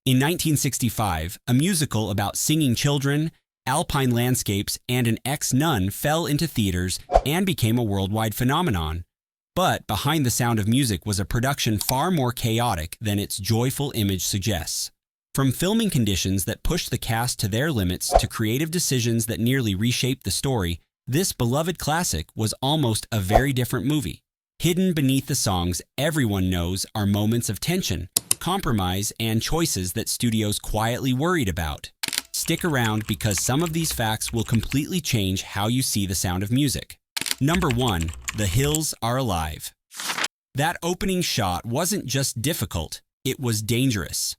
In 1965, a musical about singing children, alpine landscapes, and an ex-nun fell into theaters and became a worldwide phenomenon. But behind the sound of music was a production far more chaotic than its joyful image suggests. From filming conditions that pushed the cast to their limits to creative decisions that nearly reshaped the story, this beloved classic was almost a very different movie. Hidden beneath the songs everyone knows are moments of tension, compromise, and choices that studios quietly worried about. Stick around because some of these facts will completely change how you see the sound of music. Number 1. The Hills Are Alive. That opening shot wasn't just difficult, it was dangerous.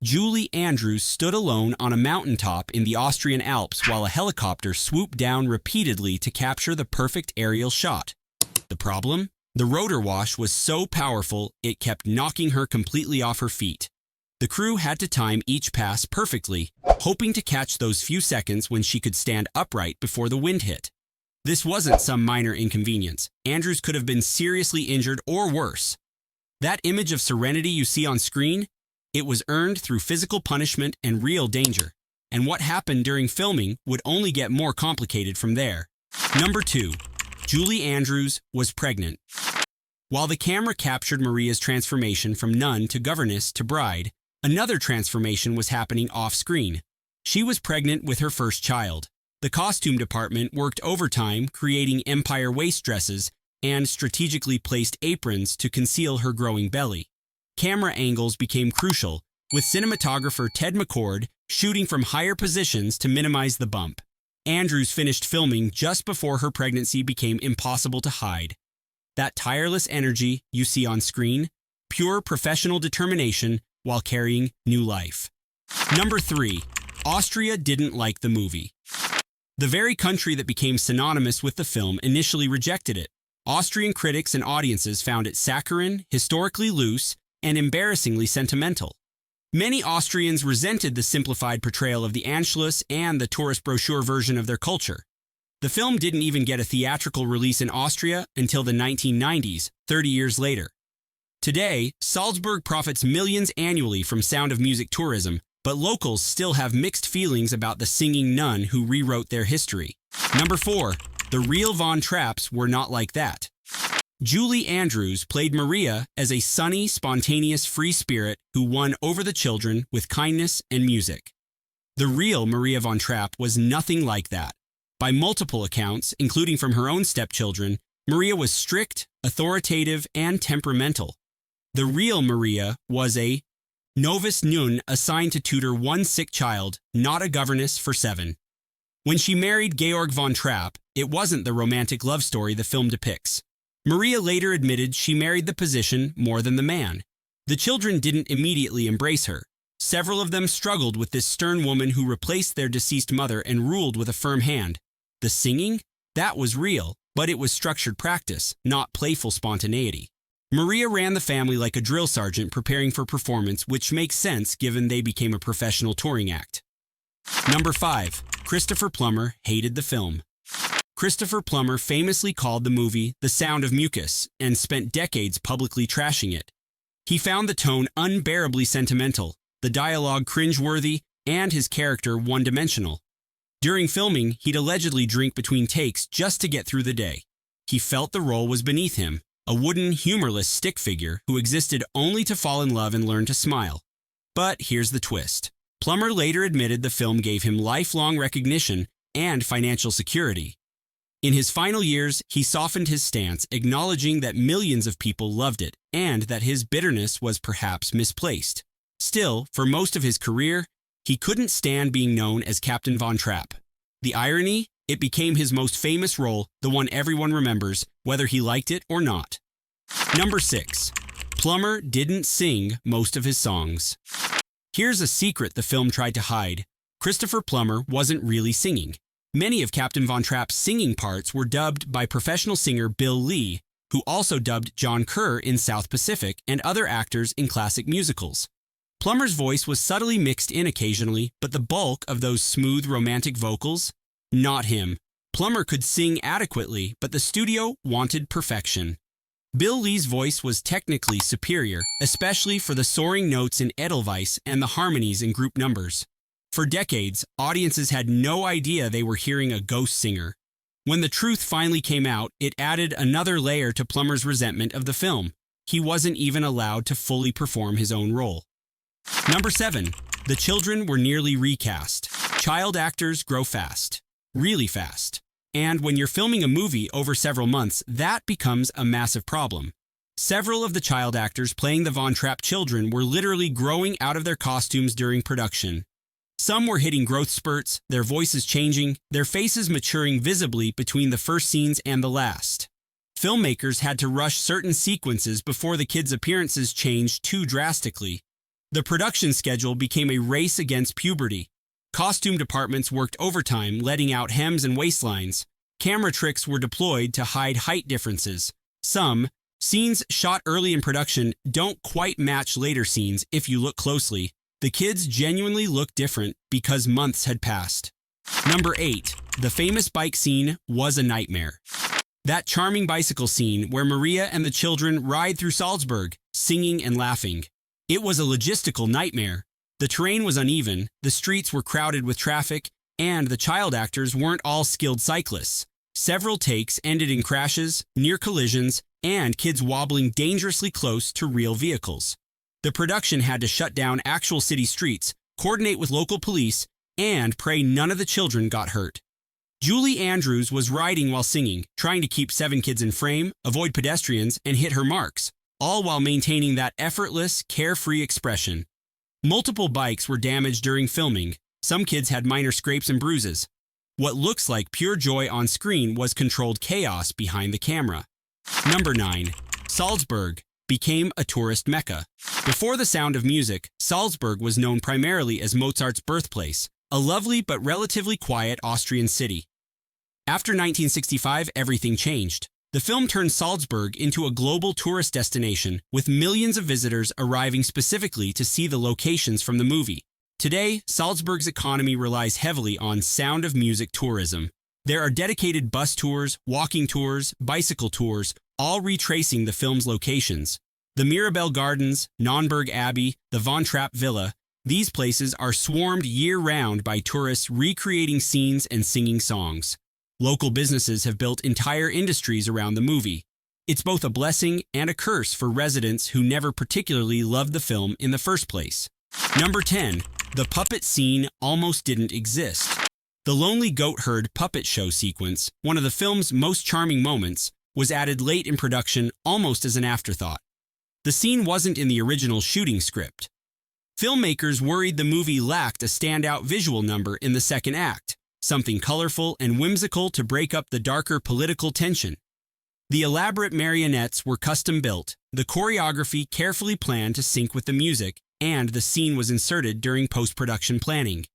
Julie Andrews stood alone on a mountaintop in the Austrian Alps while a helicopter swooped down repeatedly to capture the perfect aerial shot. The problem? The rotor wash was so powerful it kept knocking her completely off her feet. The crew had to time each pass perfectly, hoping to catch those few seconds when she could stand upright before the wind hit. This wasn't some minor inconvenience. Andrews could have been seriously injured or worse. That image of serenity you see on screen? It was earned through physical punishment and real danger. And what happened during filming would only get more complicated from there. Number 2. Julie Andrews was pregnant. While the camera captured Maria's transformation from nun to governess to bride, another transformation was happening off-screen. She was pregnant with her first child. The costume department worked overtime creating empire waist dresses and strategically placed aprons to conceal her growing belly. Camera angles became crucial, with cinematographer Ted McCord shooting from higher positions to minimize the bump. Andrews finished filming just before her pregnancy became impossible to hide. That tireless energy you see on screen, pure professional determination while carrying new life. Number 3. Austria didn't like the movie. The very country that became synonymous with the film initially rejected it. Austrian critics and audiences found it saccharine, historically loose, and embarrassingly sentimental. Many Austrians resented the simplified portrayal of the Anschluss and the tourist brochure version of their culture. The film didn't even get a theatrical release in Austria until the 1990s, 30 years later. Today, Salzburg profits millions annually from Sound of Music tourism, but locals still have mixed feelings about the singing nun who rewrote their history. Number 4. The real Von Trapps were not like that. Julie Andrews played Maria as a sunny, spontaneous, free spirit who won over the children with kindness and music. The real Maria Von Trapp was nothing like that. By multiple accounts, including from her own stepchildren, Maria was strict, authoritative, and temperamental. The real Maria was a novice nun assigned to tutor one sick child, not a governess for 7. When she married Georg von Trapp, it wasn't the romantic love story the film depicts. Maria later admitted she married the position more than the man. The children didn't immediately embrace her. Several of them struggled with this stern woman who replaced their deceased mother and ruled with a firm hand. The singing? That was real, but it was structured practice, not playful spontaneity. Maria ran the family like a drill sergeant preparing for performance, which makes sense given they became a professional touring act. Number 5. Christopher Plummer hated the film. Christopher Plummer famously called the movie The Sound of Mucus and spent decades publicly trashing it. He found the tone unbearably sentimental, the dialogue cringeworthy, and his character one-dimensional. During filming, he'd allegedly drink between takes just to get through the day. He felt the role was beneath him, a wooden, humorless stick figure who existed only to fall in love and learn to smile. But here's the twist. Plummer later admitted the film gave him lifelong recognition and financial security. In his final years, he softened his stance, acknowledging that millions of people loved it and that his bitterness was perhaps misplaced. Still, for most of his career, he couldn't stand being known as Captain Von Trapp. The irony? It became his most famous role, the one everyone remembers, whether he liked it or not. Number 6. Plummer didn't sing most of his songs. Here's a secret the film tried to hide. Christopher Plummer wasn't really singing. Many of Captain Von Trapp's singing parts were dubbed by professional singer Bill Lee, who also dubbed John Kerr in South Pacific and other actors in classic musicals. Plummer's voice was subtly mixed in occasionally, but the bulk of those smooth romantic vocals? Not him. Plummer could sing adequately, but the studio wanted perfection. Bill Lee's voice was technically superior, especially for the soaring notes in Edelweiss and the harmonies in group numbers. For decades, audiences had no idea they were hearing a ghost singer. When the truth finally came out, it added another layer to Plummer's resentment of the film. He wasn't even allowed to fully perform his own role. Number 7. The children were nearly recast. Child actors grow fast. Really fast. And when you're filming a movie over several months, that becomes a massive problem. Several of the child actors playing the Von Trapp children were literally growing out of their costumes during production. Some were hitting growth spurts, their voices changing, their faces maturing visibly between the first scenes and the last. Filmmakers had to rush certain sequences before the kids' appearances changed too drastically. The production schedule became a race against puberty. Costume departments worked overtime, letting out hems and waistlines. Camera tricks were deployed to hide height differences. Some scenes shot early in production don't quite match later scenes if you look closely. The kids genuinely look different because months had passed. Number 8. The famous bike scene was a nightmare. That charming bicycle scene where Maria and the children ride through Salzburg, singing and laughing. It was a logistical nightmare. The terrain was uneven, the streets were crowded with traffic, and the child actors weren't all skilled cyclists. Several takes ended in crashes, near collisions, and kids wobbling dangerously close to real vehicles. The production had to shut down actual city streets, coordinate with local police, and pray none of the children got hurt. Julie Andrews was riding while singing, trying to keep 7 kids in frame, avoid pedestrians, and hit her marks, all while maintaining that effortless, carefree expression. Multiple bikes were damaged during filming. Some kids had minor scrapes and bruises. What looks like pure joy on screen was controlled chaos behind the camera. Number 9. Salzburg became a tourist mecca. Before the sound of music, Salzburg was known primarily as Mozart's birthplace, a lovely but relatively quiet Austrian city. After 1965, everything changed. The film turned Salzburg into a global tourist destination, with millions of visitors arriving specifically to see the locations from the movie. Today, Salzburg's economy relies heavily on sound of music tourism. There are dedicated bus tours, walking tours, bicycle tours, all retracing the film's locations. The Mirabell Gardens, Nonnberg Abbey, the Von Trapp Villa, these places are swarmed year-round by tourists recreating scenes and singing songs. Local businesses have built entire industries around the movie. It's both a blessing and a curse for residents who never particularly loved the film in the first place. Number 10. The puppet scene almost didn't exist. The lonely goat herd puppet show sequence, one of the film's most charming moments, was added late in production almost as an afterthought. The scene wasn't in the original shooting script. Filmmakers worried the movie lacked a standout visual number in the second act, something colorful and whimsical to break up the darker political tension. The elaborate marionettes were custom-built, the choreography carefully planned to sync with the music, and the scene was inserted during post-production planning.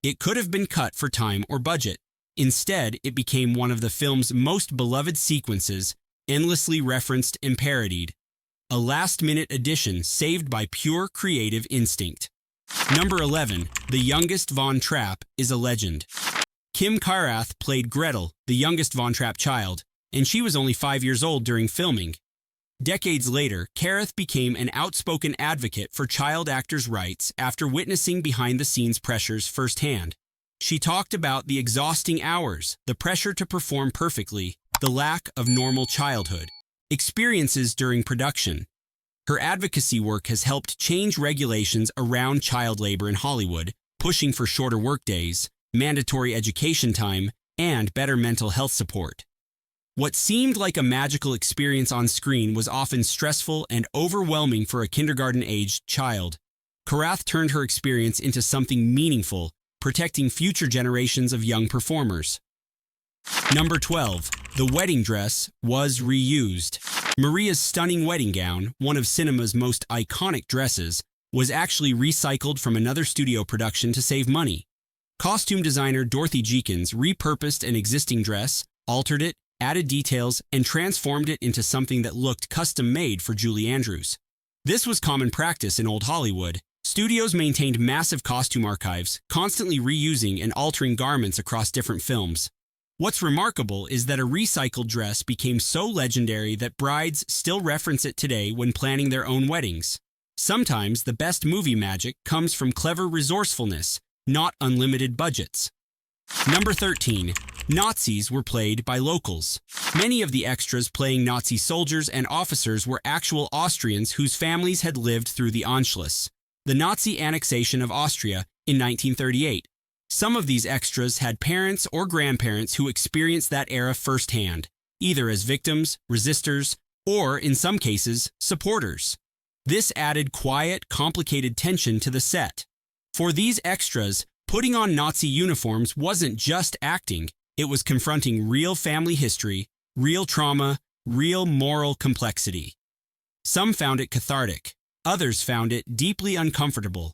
It could have been cut for time or budget. Instead, it became one of the film's most beloved sequences, endlessly referenced and parodied. A last-minute addition saved by pure creative instinct. Number 11. The youngest Von Trapp is a legend. Kim Karath played Gretel, the youngest Von Trapp child, and she was only 5 years old during filming. Decades later, Karath became an outspoken advocate for child actors' rights after witnessing behind-the-scenes pressures firsthand. She talked about the exhausting hours, the pressure to perform perfectly, the lack of normal childhood experiences during production. Her advocacy work has helped change regulations around child labor in Hollywood, pushing for shorter workdays, mandatory education time, and better mental health support. What seemed like a magical experience on screen was often stressful and overwhelming for a kindergarten-aged child. Karath turned her experience into something meaningful, protecting future generations of young performers. Number 12. The wedding dress was reused. Maria's stunning wedding gown, one of cinema's most iconic dresses, was actually recycled from another studio production to save money. Costume designer Dorothy Jeekins repurposed an existing dress, altered it, added details, and transformed it into something that looked custom-made for Julie Andrews. This was common practice in old Hollywood. Studios maintained massive costume archives, constantly reusing and altering garments across different films. What's remarkable is that a recycled dress became so legendary that brides still reference it today when planning their own weddings. Sometimes the best movie magic comes from clever resourcefulness, not unlimited budgets. Number 13. Nazis were played by locals. Many of the extras playing Nazi soldiers and officers were actual Austrians whose families had lived through the Anschluss, the Nazi annexation of Austria, in 1938. Some of these extras had parents or grandparents who experienced that era firsthand, either as victims, resistors, or, in some cases, supporters. This added quiet, complicated tension to the set. For these extras, putting on Nazi uniforms wasn't just acting, it was confronting real family history, real trauma, real moral complexity. Some found it cathartic, others found it deeply uncomfortable.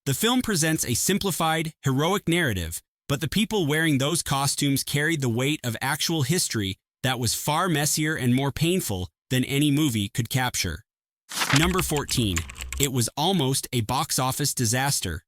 The film presents a simplified, heroic narrative, but the people wearing those costumes carried the weight of actual history that was far messier and more painful than any movie could capture. Number 14. It was almost a box office disaster.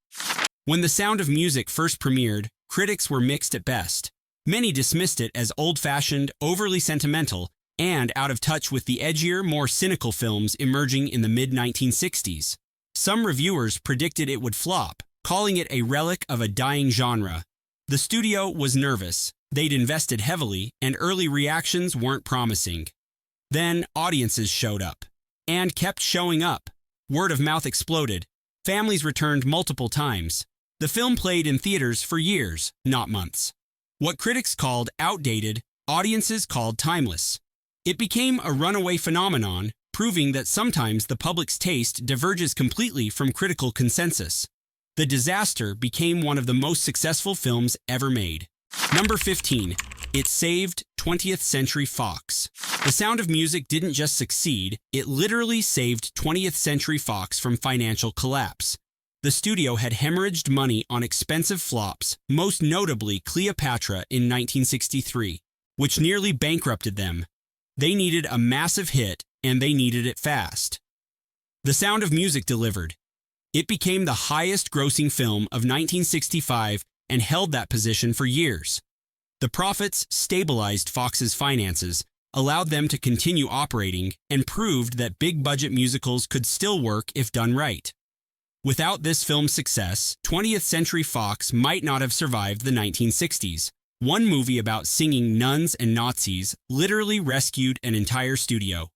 When The Sound of Music first premiered, critics were mixed at best. Many dismissed it as old-fashioned, overly sentimental, and out of touch with the edgier, more cynical films emerging in the mid-1960s. Some reviewers predicted it would flop, calling it a relic of a dying genre. The studio was nervous. They'd invested heavily, and early reactions weren't promising. Then audiences showed up, and kept showing up. Word of mouth exploded. Families returned multiple times. The film played in theaters for years, not months. What critics called outdated, audiences called timeless. It became a runaway phenomenon, proving that sometimes the public's taste diverges completely from critical consensus. The disaster became one of the most successful films ever made. Number 15. It saved 20th Century Fox. The Sound of Music didn't just succeed, it literally saved 20th Century Fox from financial collapse. The studio had hemorrhaged money on expensive flops, most notably Cleopatra in 1963, which nearly bankrupted them. They needed a massive hit, and they needed it fast. The Sound of Music delivered. It became the highest-grossing film of 1965 and held that position for years. The profits stabilized Fox's finances, allowed them to continue operating, and proved that big-budget musicals could still work if done right. Without this film's success, 20th Century Fox might not have survived the 1960s. One movie about singing nuns and Nazis literally rescued an entire studio.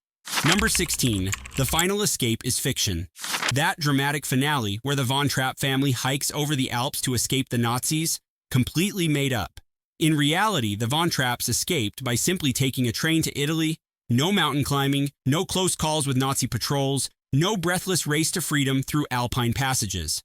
Number 16. The Final Escape is Fiction. That dramatic finale where the Von Trapp family hikes over the Alps to escape the Nazis, completely made up. In reality, the Von Trapps escaped by simply taking a train to Italy. No mountain climbing, no close calls with Nazi patrols, no breathless race to freedom through Alpine passages.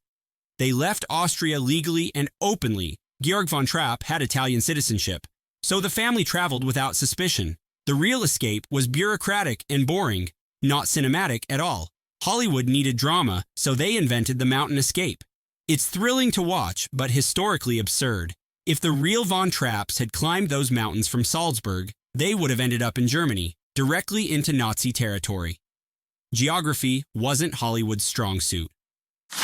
They left Austria legally and openly. Georg von Trapp had Italian citizenship, so the family traveled without suspicion. The real escape was bureaucratic and boring, not cinematic at all. Hollywood needed drama, so they invented the mountain escape. It's thrilling to watch, but historically absurd. If the real Von Trapps had climbed those mountains from Salzburg, they would have ended up in Germany, directly into Nazi territory. Geography wasn't Hollywood's strong suit.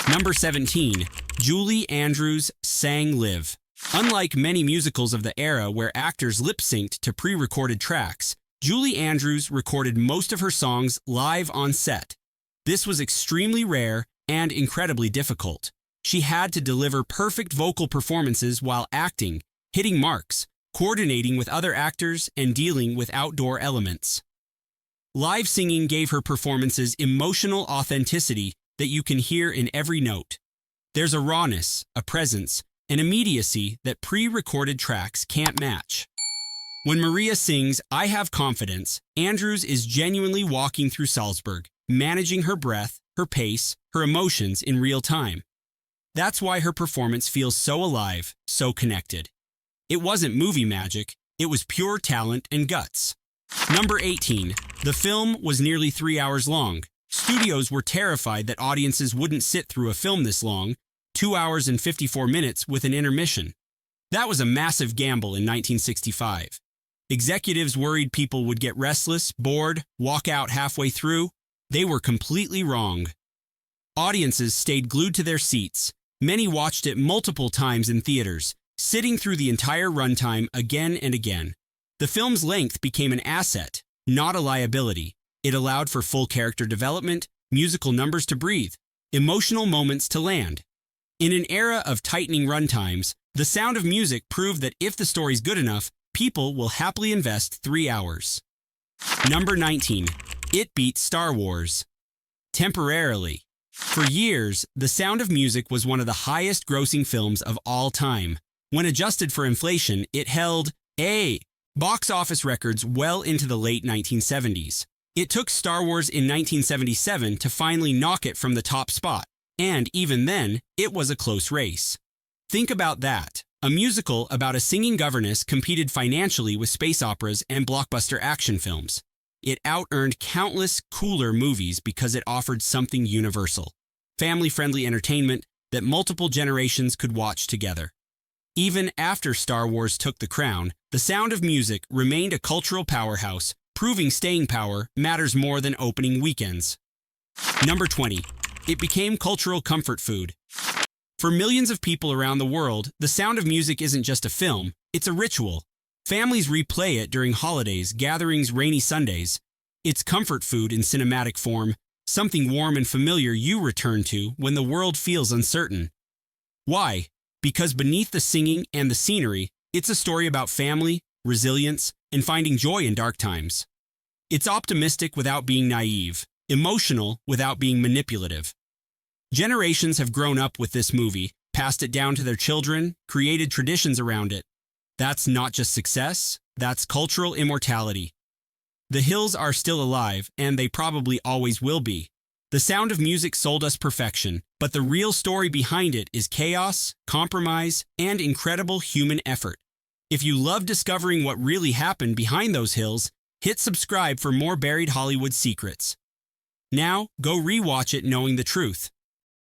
Number 17. Julie Andrews sang live. Unlike many musicals of the era where actors lip-synced to pre-recorded tracks, Julie Andrews recorded most of her songs live on set. This was extremely rare and incredibly difficult. She had to deliver perfect vocal performances while acting, hitting marks, coordinating with other actors, and dealing with outdoor elements. Live singing gave her performances emotional authenticity that you can hear in every note. There's a rawness, a presence, an immediacy that pre-recorded tracks can't match. When Maria sings I Have Confidence, Andrews is genuinely walking through Salzburg, managing her breath, her pace, her emotions in real time. That's why her performance feels so alive, so connected. It wasn't movie magic, it was pure talent and guts. Number 18. The film was nearly 3 hours long. Studios were terrified that audiences wouldn't sit through a film this long, 2 hours and 54 minutes with an intermission. That was a massive gamble in 1965. Executives worried people would get restless, bored, walk out halfway through. They were completely wrong. Audiences stayed glued to their seats. Many watched it multiple times in theaters, sitting through the entire runtime again and again. The film's length became an asset, not a liability. It allowed for full character development, musical numbers to breathe, emotional moments to land. In an era of tightening runtimes, The Sound of Music proved that if the story's good enough, people will happily invest 3 hours. Number 19. It beat Star Wars. Temporarily. For years, The Sound of Music was one of the highest-grossing films of all time. When adjusted for inflation, it held box office records well into the late 1970s. It took Star Wars in 1977 to finally knock it from the top spot, and even then, it was a close race. Think about that. A musical about a singing governess competed financially with space operas and blockbuster action films. It out-earned countless cooler movies because it offered something universal, family-friendly entertainment that multiple generations could watch together. Even after Star Wars took the crown, The Sound of Music remained a cultural powerhouse, proving staying power matters more than opening weekends. Number 20. It became cultural comfort food. For millions of people around the world, The Sound of Music isn't just a film, it's a ritual. Families replay it during holidays, gatherings, rainy Sundays. It's comfort food in cinematic form, something warm and familiar you return to when the world feels uncertain. Why? Because beneath the singing and the scenery, it's a story about family, resilience, and finding joy in dark times. It's optimistic without being naive, emotional without being manipulative. Generations have grown up with this movie, passed it down to their children, created traditions around it. That's not just success, that's cultural immortality. The Hills are still alive, and they probably always will be. The Sound of Music sold us perfection, but the real story behind it is chaos, compromise, and incredible human effort. If you love discovering what really happened behind those hills, hit subscribe for more buried Hollywood secrets. Now, go rewatch it knowing the truth.